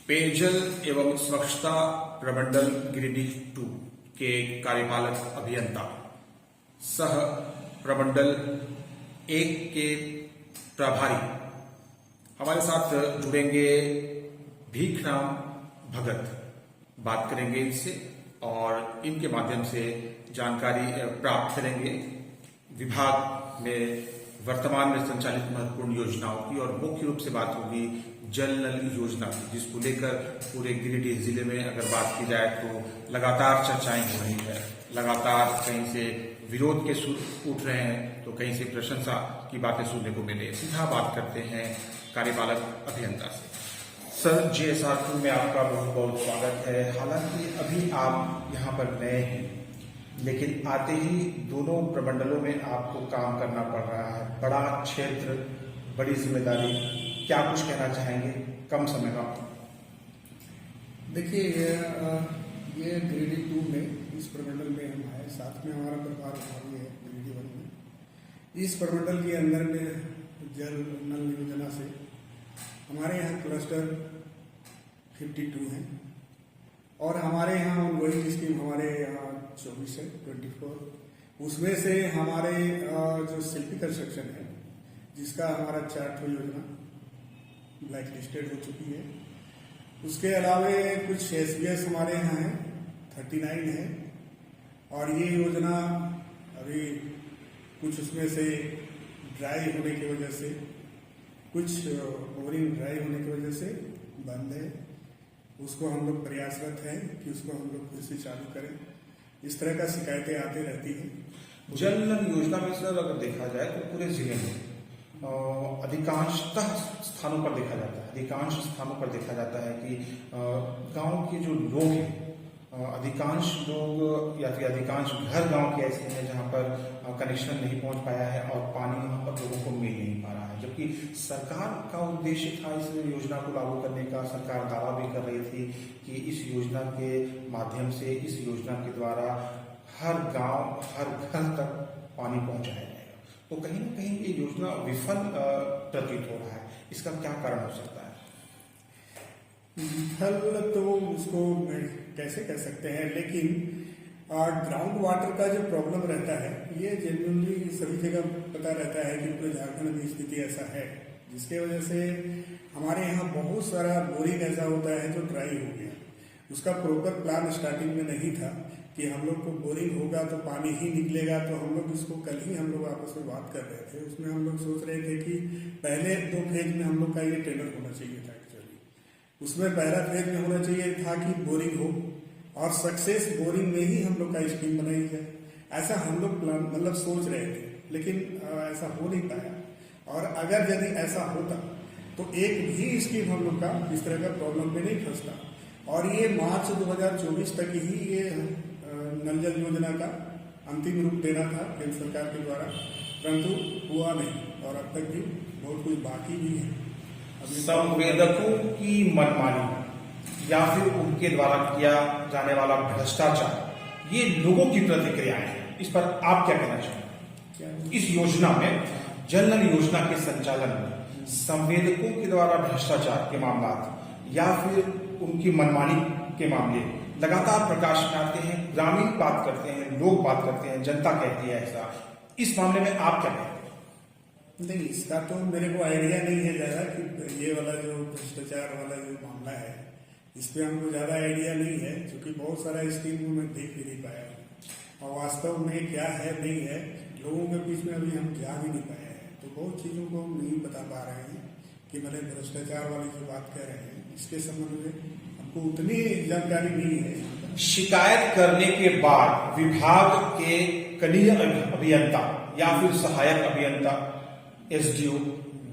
पेयजल एवं स्वच्छता प्रमंडल गिरिडीह 2 के कार्यपालक अभियंता सह प्रमंडल 1 के प्रभारी हमारे साथ जुड़ेंगे भीखराम भगत। बात करेंगे इनसे और इनके माध्यम से जानकारी प्राप्त करेंगे विभाग में वर्तमान में संचालित महत्वपूर्ण योजनाओं की, और मुख्य रूप से बात होगी जल नल योजना की, जिसको लेकर पूरे गिरिडीह जिले में अगर बात की जाए तो लगातार चर्चाएं हो रही है। लगातार कहीं से विरोध के सुर उठ रहे हैं तो कहीं से प्रशंसा की बातें सुनने को मिले। सीधा बात करते हैं कार्यपालक अभियंता से। सर, JSR2 में आपका बहुत बहुत स्वागत है। हालांकि अभी आप यहाँ पर नए हैं, लेकिन आते ही दोनों प्रमंडलों में आपको काम करना पड़ रहा है। बड़ा क्षेत्र, बड़ी जिम्मेदारी, क्या कुछ कहना चाहेंगे कम समय में? देखिए, ये गिरिडीह 2 में इस प्रमंडल में हम आए, साथ में हमारा प्रभार भावी है गिरिडीह 1 में। इस प्रमंडल के अंदर में जल नल योजना से हमारे यहाँ क्लस्टर 52 है और हमारे यहाँ वही स्कीम हमारे यहाँ 24 है, 24। उसमें से हमारे जो शिल्पी कंस्ट्रक्शन है, जिसका हमारा 4 योजना ब्लैक लिस्टेड हो चुकी है। उसके अलावा कुछ SBS हमारे यहाँ है, 39 है, और ये योजना अभी कुछ उसमें से ड्राई होने की वजह से, कुछ बोरिंग ड्राई होने की वजह से बंद है। उसको हम लोग प्रयासरत हैं कि उसको हम लोग फिर से चालू करें। इस तरह का शिकायतें आती रहती हैं। जल नल योजना में सर अगर देखा जाए तो पूरे जिले में अधिकांशतः स्थानों पर देखा जाता है, अधिकांश स्थानों पर देखा जाता है कि गांव के जो लोग हैं, अधिकांश लोग या फिर अधिकांश घर गांव के ऐसे हैं जहां पर कनेक्शन नहीं पहुंच पाया है और पानी वहां पर लोगों को मिल नहीं पा रहा है। जबकि सरकार का उद्देश्य था इस योजना को लागू करने का। सरकार दावा भी कर रही थी कि इस योजना के माध्यम से, इस योजना के द्वारा हर गांव, हर घर तक पानी पहुंचाया जाएगा। तो कहीं ना कहीं ये योजना विफल प्रतीत हो रहा है। इसका क्या कारण हो सकता है? विफल तो उसको कैसे कह सकते हैं, लेकिन ग्राउंड वाटर का जो प्रॉब्लम रहता है, ये जेन्युइनली सभी जगह पता रहता है कि पूरे झारखंड में स्थिति ऐसा है, जिसके वजह से हमारे यहाँ बहुत सारा बोरिंग ऐसा होता है जो ड्राई हो गया। उसका प्रॉपर प्लान स्टार्टिंग में नहीं था कि हम लोग को बोरिंग होगा तो पानी ही निकलेगा। तो हम लोग इसको कल ही हम लोग आपस में बात कर रहे थे। उसमें हम लोग सोच रहे थे कि पहले 2 फेज में हम लोग का ये टेंडर होना चाहिए था। एक्चुअली उसमें पहला फेज में होना चाहिए था कि बोरिंग हो और सक्सेस बोरिंग में ही हम लोग का स्कीम बनाई जाए। ऐसा हम लोग प्लान मतलब सोच रहे थे, लेकिन ऐसा हो नहीं पाया। और अगर यदि ऐसा होता तो एक भी स्कीम हम लोग का इस तरह का प्रॉब्लम में नहीं फंसता। और ये मार्च 2024 तक ही ये नल जल योजना का अंतिम रूप देना था केंद्र सरकार के द्वारा, परंतु हुआ नहीं और अब तक भी बहुत कुछ बाकी भी है। संवेदकों की मनमानी या फिर उनके द्वारा किया जाने वाला भ्रष्टाचार, ये लोगों की प्रतिक्रियाएं हैं। इस पर आप क्या कहना चाहेंगे? इस योजना में, जल नल योजना के संचालन में संवेदकों के द्वारा भ्रष्टाचार के मामला या फिर उनकी मनमानी के मामले लगातार प्रकाश में आते हैं। ग्रामीण बात करते हैं, लोग बात करते हैं, जनता कहती है ऐसा। इस मामले में आप क्या कहते हैं? नहीं, इसका तो मेरे को आइडिया नहीं है ज़्यादा कि ये वाला जो भ्रष्टाचार वाला जो मामला है, इस पर हमको ज़्यादा आइडिया नहीं है, क्योंकि बहुत सारा स्कीम मैं देख भी नहीं पाया और वास्तव में क्या है नहीं है लोगों के बीच में अभी हम जा भी नहीं पाए हैं। तो बहुत चीज़ों को हम नहीं बता पा रहे हैं कि मतलब भ्रष्टाचार वाली जो बात कह रहे हैं, इसके संबंध में हमको उतनी जानकारी नहीं है। शिकायत करने के बाद विभाग के कनीय अभियंता या फिर सहायक अभियंता, SDO,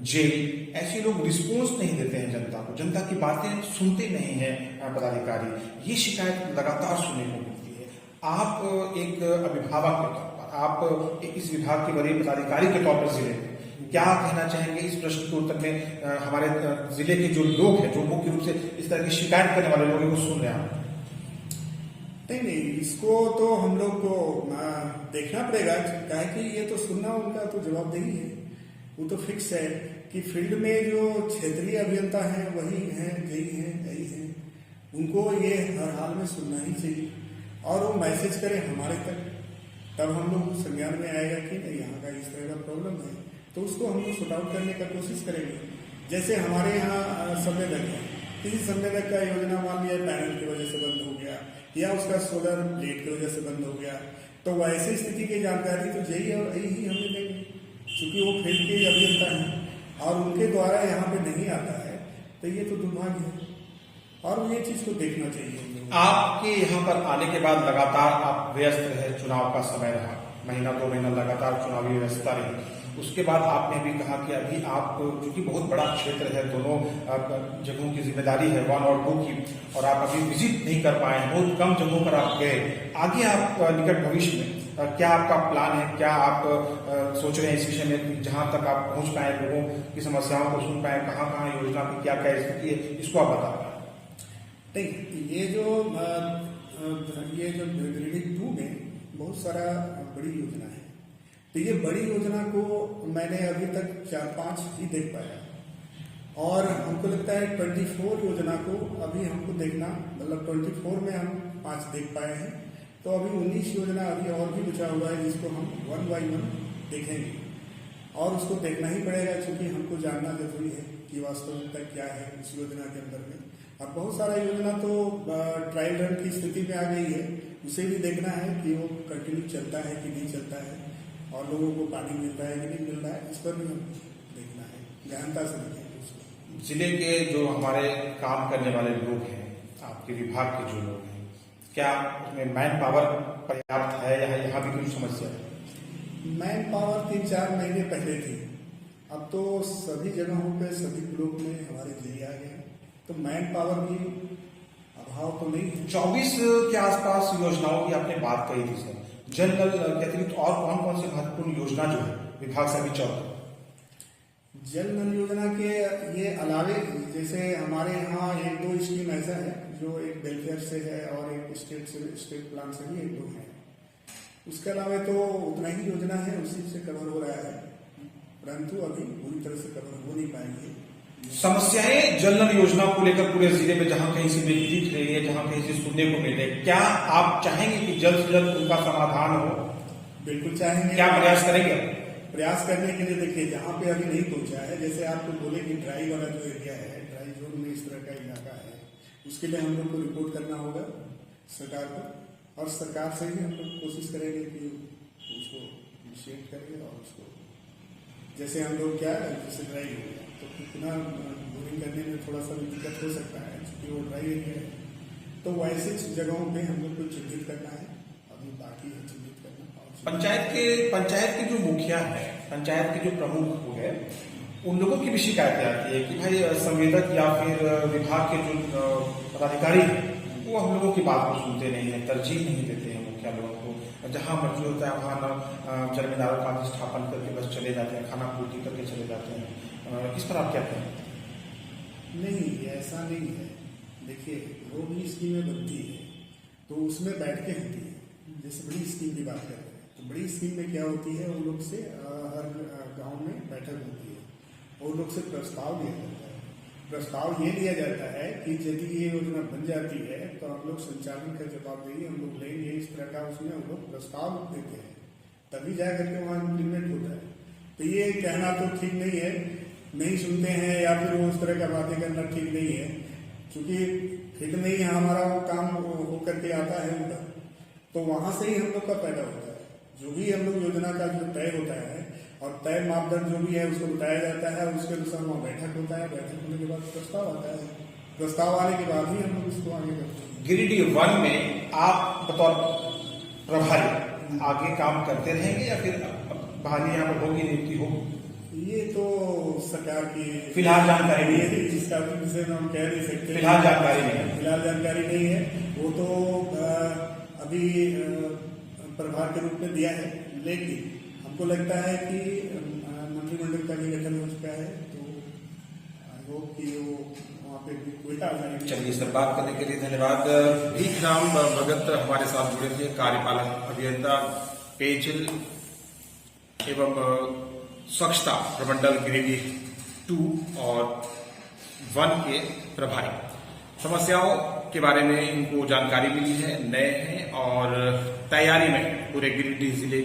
जेई, ऐसे लोग रिस्पॉन्स नहीं देते हैं जनता को। जनता की बातें सुनते नहीं है पदाधिकारी। ये शिकायत लगातार सुनने को मिलती है। आप एक अभिभावक के तौर पर, आप इस विभाग के बड़े पदाधिकारी के तौर पर जिले में क्या कहना चाहेंगे इस प्रश्न के उत्तर में? हमारे जिले के जो लोग हैं, जो मुख्य रूप से इस तरह की शिकायत करने वाले लोगों को सुन रहे हैं। नहीं, इसको तो हम लोग को देखना पड़ेगा, क्या है कि ये तो सुनना उनका तो जवाबदेही है। वो तो फिक्स है कि फील्ड में जो क्षेत्रीय अभियंता हैं वही हैं, यही हैं, उनको ये हर हाल में सुनना ही चाहिए और वो मैसेज करें हमारे तक, तब हम लोग संज्ञान में आएगा कि नहीं यहाँ का इस तरह का प्रॉब्लम है, तो उसको हम लोग शॉर्ट आउट करने का कोशिश करेंगे। जैसे हमारे यहाँ संवेदक है, किसी संवेदक का योजना मान लिया पैनल की वजह से बंद हो गया या उसका सोलर प्लेट की वजह से बंद हो गया, तो वैसी स्थिति की जानकारी तो यही हमें देंगे, क्योंकि वो फील्ड के अभियंता हैं और उनके द्वारा यहाँ पे नहीं आता है, तो ये तो दुर्भाग्य है और ये चीज को देखना चाहिए। आपके यहाँ पर आने के बाद लगातार आप व्यस्त रहे, चुनाव का समय रहा, महीना 2 महीना लगातार चुनावी व्यवस्था रही, उसके बाद आपने भी कहा कि अभी आप, क्योंकि बहुत बड़ा क्षेत्र है, दोनों जगहों की जिम्मेदारी है 1 और 2 की, और आप अभी विजिट नहीं कर पाए, बहुत कम जगहों पर आप गए, आगे आप निकट भविष्य में क्या आपका प्लान है, क्या आप सोच रहे हैं इस विषय में, जहां तक आप पहुंच पाए, लोगों की समस्याओं को सुन पाए, कहाँ कहाँ योजना की क्या क्या स्थिति है, इसको आप बता पाए। नहीं, ये जो ग्रेडिंग 2 में बहुत सारा बड़ी योजना है, तो ये बड़ी योजना को मैंने अभी तक 4-5 ही देख पाया और हमको लगता है 24 योजना को अभी हमको देखना, मतलब 24 में हम 5 देख पाए हैं, तो अभी 19 योजना अभी और भी बचा हुआ है जिसको हम 1 by 1 देखेंगे और उसको देखना ही पड़ेगा, क्योंकि हमको जानना जरूरी है कि वास्तविकता क्या है उस योजना के अंदर में। अब बहुत सारा योजना तो ट्रायल रन की स्थिति में आ गई है, उसे भी देखना है कि वो कंटिन्यू चलता है कि नहीं चलता है और लोगों को पानी मिलता है कि नहीं मिल रहा है, इस पर भी हमें देखना है, गहनता से देखेंगे उसको। जिले के जो हमारे काम करने वाले लोग हैं, आपके विभाग के जो लोग हैं, क्या उसमें मैन पावर पर्याप्त है या यहाँ भी कुछ समस्या है? मैन पावर 3-4 महीने पहले थी, अब तो सभी जगहों पे सभी ब्लॉक में हमारे जेई आ गए, तो मैन पावर की अभाव तो नहीं है। 24 के आसपास योजनाओं की आपने बात कही थी सर, जल नल के अतिरिक्त और कौन कौन सी महत्वपूर्ण योजना जो है विभाग से अभी चल रही है? जल नल योजना के ये अलावे जैसे हमारे यहाँ 1-2 स्कीम ऐसा है जो एक वेलफेयर से है और एक स्टेट प्लान से भी 1-2 है, उसके अलावा तो उतना ही योजना है, उसी से कवर हो रहा है, परंतु अभी पूरी तरह से कवर हो नहीं पाएंगे। समस्याएं जल नल योजना को लेकर पूरे जिले में जहां कहीं से भी दिख रही है, जहां कहीं से सुनने को मिल रही है, क्या आप चाहेंगे कि जल्द से जल्द उनका समाधान हो? बिल्कुल चाहेंगे। क्या प्रयास करेंगे? प्रयास करने के लिए देखिए, जहाँ पे अभी नहीं पहुंचा है, जैसे आपको बोले कि ड्राई वाला जो एरिया है, ड्राई जोन में इस तरह का इलाका है, उसके लिए हम लोग को रिपोर्ट करना होगा सरकार को और सरकार से ही हम लोग कोशिश करेंगे कि उसको इनिशिएट करेंगे और उसको, जैसे हम लोग क्या जैसे ड्राई हो गया तो कितना बोरिंग करने में थोड़ा सा दिक्कत हो सकता है, क्योंकि वो ड्राई एरिया है, तो वैसे जगहों पे हम लोग को चिन्हित करना है, अभी बाकी है चिन्हित करना। पंचायत के जो मुखिया है, पंचायत के जो प्रमुख हो गए, उन लोगों की भी शिकायतें आती है कि भाई संवेदक या फिर विभाग के जो पदाधिकारी हैं वो हम लोगों की बात को सुनते नहीं है, तरजीह नहीं देते हैं मुखिया लोगों को, जहां मर्जी होता है वहां जमींदारों का अधिष्ठापन करके बस चले जाते हैं, खाना पूर्ति करके चले जाते हैं। इस पर आप क्या कहें? नहीं, ऐसा नहीं है। देखिए, वो भी स्कीमें बनती है तो उसमें बैठ के होती है, जैसे बड़ी स्कीम की बात कर रहे हैं, तो बड़ी स्कीम में क्या होती है, वो लोग से हर गांव में बैठक होती है, वो लोग से प्रस्ताव लिया जाता है। प्रस्ताव ये लिया जाता है कि यदि ये योजना बन जाती है तो हम लोग संचालन का जवाबदेही हम लोग लेंगे, इस तरह का उसमें हम लोग प्रस्ताव देते हैं, तभी जा करके वहाँ इम्प्लीमेंट होता है। तो ये कहना तो ठीक नहीं है, नहीं सुनते हैं या फिर वो उस तरह का बातें करना ठीक नहीं है, क्योंकि फिर नहीं हमारा वो काम हो करके आता है उधर, तो वहां से ही हम लोग का पैदा होता है। जो भी हम लोग योजना का जो तय होता है और तय मापदंड जो भी है उसको बताया जाता है, उसके अनुसार वहाँ बैठक होता है, बैठक होने के बाद प्रस्ताव आता है, प्रस्ताव आने के बाद ही हम लोग इसको आगे करते हैं। गिरिडीह 1 में आप बतौर प्रभारी आगे काम करते रहेंगे या फिर बहाली यहाँ पर होगी, नियुक्ति होगी? ये तो सरकार की फिलहाल जानकारी नहीं है, जिसका विषय में हम कह नहीं सकते, फिलहाल जानकारी नहीं है। फिलहाल जानकारी नहीं है, वो तो अभी प्रभार के रूप में दिया है, लेकिन हमको लगता है कि मंत्रिमंडल का भी गठन हो चुका है, तो आई होप कि वो वहाँ पे कोयटा आ जाएंगे। चलिए सर, बात करने के लिए धन्यवाद। भीखराम भगत हमारे साथ जुड़े थे, कार्यपालक अभियंता पेयजल एवं स्वच्छता प्रमंडल गिरिडीह 2 और 1 के प्रभारी। समस्याओं के बारे में इनको जानकारी मिली है, नए हैं और तैयारी में पूरे गिरिडीह जिले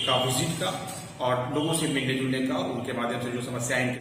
का विजिट का और लोगों से मिलने जुलने का, उनके माध्यम से जो समस्याएं